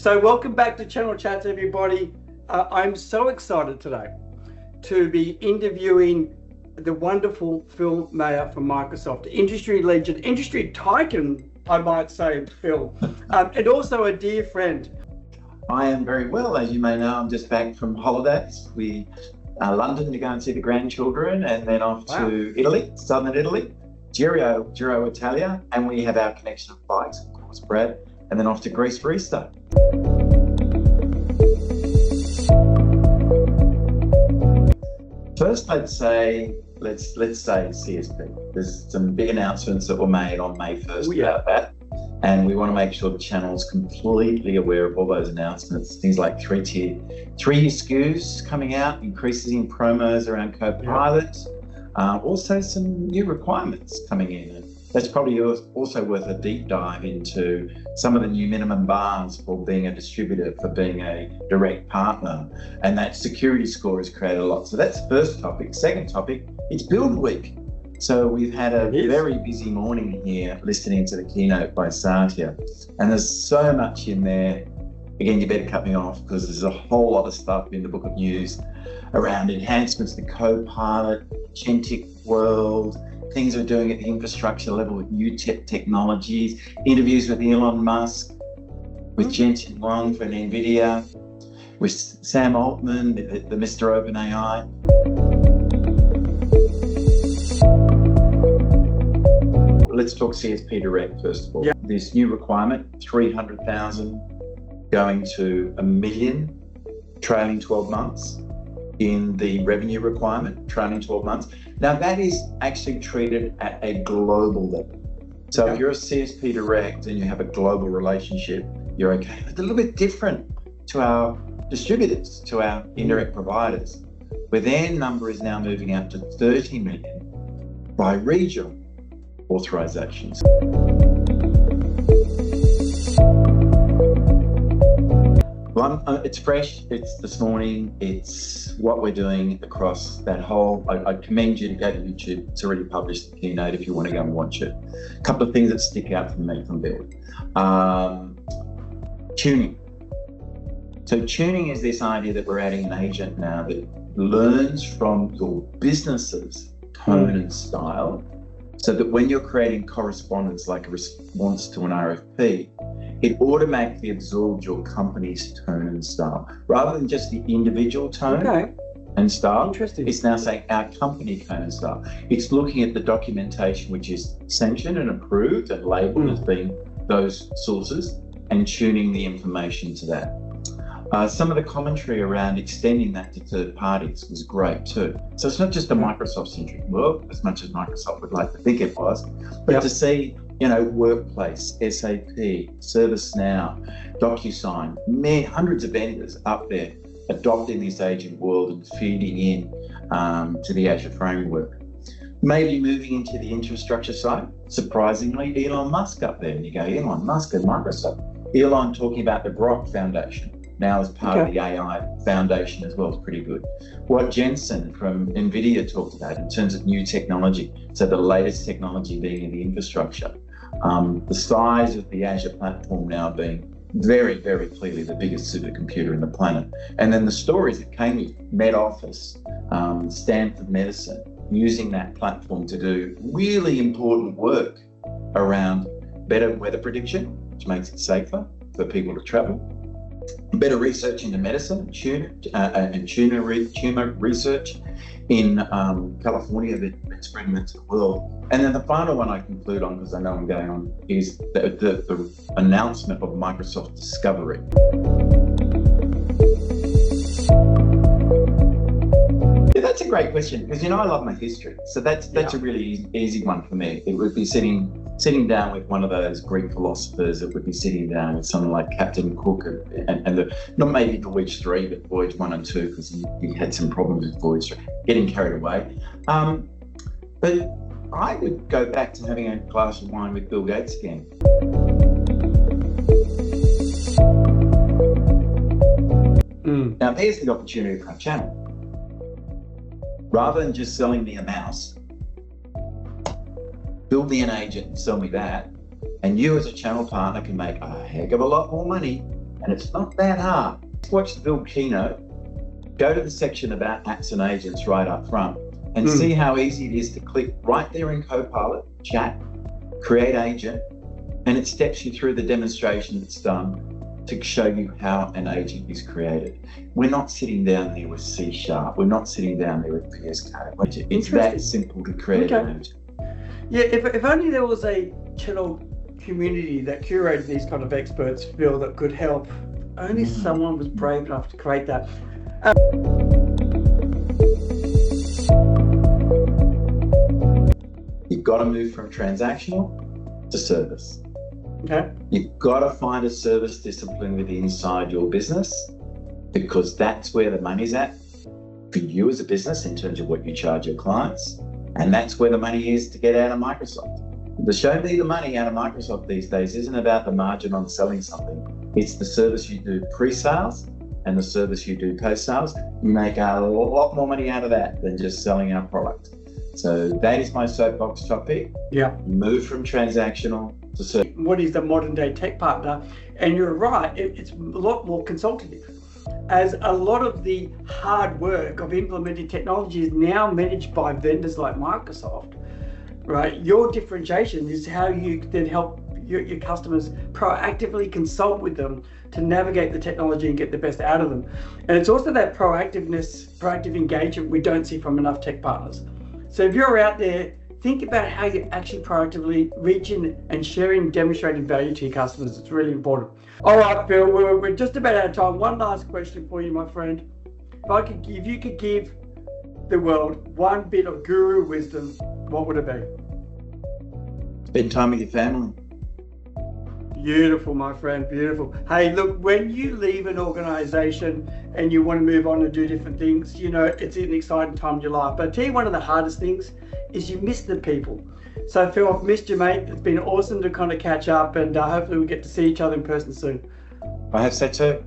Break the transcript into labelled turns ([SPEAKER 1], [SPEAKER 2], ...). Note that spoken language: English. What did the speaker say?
[SPEAKER 1] So welcome back to Channel Chats, everybody. I'm so excited today to be interviewing the wonderful Phil Meyer from Microsoft, industry legend, industry tycoon, I might say, Phil, and also a dear friend.
[SPEAKER 2] I am very well. As you may know, I'm just back from holidays. We London to go and see the grandchildren, and then off to Italy, southern Italy, Giro Italia, and we have our connection of bikes, of course, Brad, and then off to Greece for Easter. First, let's say CSP. There's some big announcements that were made on May 1st about that, and we want to make sure the channel's completely aware of all those announcements. Things like three SKUs coming out, increases in promos around Copilot, also some new requirements coming in. And that's probably also worth a deep dive into some of the new minimum bars for being a distributor, for being a direct partner, and that security score has created a lot. So that's the first topic. Second topic, it's Build Week. So we've had a very busy morning here listening to the keynote by Satya, and there's so much in there. Again, you better cut me off because there's a whole lot of stuff in the book of news around enhancements to Copilot, agentic world, things we're doing at the infrastructure level with new technologies, interviews with Elon Musk, with Jensen Huang from NVIDIA, with Sam Altman, the Mr. OpenAI. Let's talk CSP Direct first of all. This new requirement, 300,000 going to 1 million, trailing 12 months in the revenue requirement, trailing 12 months. Now that is actually treated at a global level. So if you're a CSP Direct and you have a global relationship, you're okay. It's a little bit different to our distributors, to our indirect providers, where their number is now moving out to 30 million by regional authorizations. Well, it's fresh, it's this morning, it's what we're doing across that whole, I commend you to go to YouTube. It's already published, the keynote, if you want to go and watch it. A couple of things that stick out for me from Build. Tuning. So tuning is this idea that we're adding an agent now that learns from your business's tone and style, so that when you're creating correspondence like a response to an RFP, it automatically absorbs your company's tone and style. Rather than just the individual tone and style, it's now saying our company tone and style. It's looking at the documentation which is sanctioned and approved and labeled as being those sources and tuning the information to that. Some of the commentary around extending that to third parties was great too. So it's not just a Microsoft-centric world, as much as Microsoft would like to think it was, but to see, Workplace, SAP, ServiceNow, DocuSign, hundreds of vendors up there adopting this agent world and feeding in to the Azure framework. Maybe moving into the infrastructure side, surprisingly, Elon Musk up there. And you go, Elon Musk and Microsoft. Elon talking about the Grok Foundation now as part of the AI Foundation as well is pretty good. What Jensen from NVIDIA talked about in terms of new technology, so the latest technology being in the infrastructure, the size of the Azure platform now being very, very clearly the biggest supercomputer in the planet. And then the stories that came with MedOffice, Stanford Medicine, using that platform to do really important work around better weather prediction, which makes it safer for people to travel, better research into medicine and tumor research in California that's spreading that to the world. And then the final one I conclude on, because I know I'm going on, is the announcement of Microsoft Discovery. Yeah, that's a great question, because I love my history. So that's a really easy one for me. It would be sitting down with one of those Greek philosophers. It would be sitting down with someone like Captain Cook and not maybe Voyage 3, but Voyage 1 and 2, because he had some problems with Voyage 3, getting carried away. But I would go back to having a glass of wine with Bill Gates again. Now there's the opportunity for our channel. Rather than just selling me a mouse, build me an agent and sell me that, and you as a channel partner can make a heck of a lot more money And it's not that hard. Watch the Build keynote, go to the section about apps and agents right up front, and see how easy it is to click right there in Copilot, chat, create agent, and it steps you through the demonstration that's done to show you how an agent is created. We're not sitting down there with C#. We're not sitting down there with VS Code. It's that simple to create an agent.
[SPEAKER 1] Yeah, if only there was a channel community that curated these kind of experts, Phil, that could help. Only someone was brave enough to create that.
[SPEAKER 2] You've got to move from transactional to service.
[SPEAKER 1] Okay.
[SPEAKER 2] You've got to find a service discipline within inside your business, because that's where the money's at for you as a business in terms of what you charge your clients. And that's where the money is to get out of Microsoft. The show me the money out of Microsoft these days isn't about the margin on selling something. It's the service you do pre-sales and the service you do post-sales. You make a lot more money out of that than just selling our product. So that is my soapbox topic.
[SPEAKER 1] Yeah.
[SPEAKER 2] Move from transactional to service.
[SPEAKER 1] What is the modern day tech partner? And you're right, it's a lot more consultative, as a lot of the hard work of implementing technology is now managed by vendors like Microsoft, right? Your differentiation is how you then help your customers proactively consult with them to navigate the technology and get the best out of them. And it's also that proactive engagement we don't see from enough tech partners. So if you're out there, think about how you're actually proactively reaching and sharing, demonstrating value to your customers. It's really important. All right, Phil, we're just about out of time. One last question for you, my friend. If you could give the world one bit of guru wisdom, what would it be?
[SPEAKER 2] Spend time with your family.
[SPEAKER 1] Beautiful, my friend, beautiful. Hey, look, when you leave an organization and you want to move on and do different things, you know, it's an exciting time in your life. But I tell you, one of the hardest things is you miss the people. So Phil, I've missed you, mate. It's been awesome to kind of catch up, and hopefully we get to see each other in person soon.
[SPEAKER 2] I hope so too.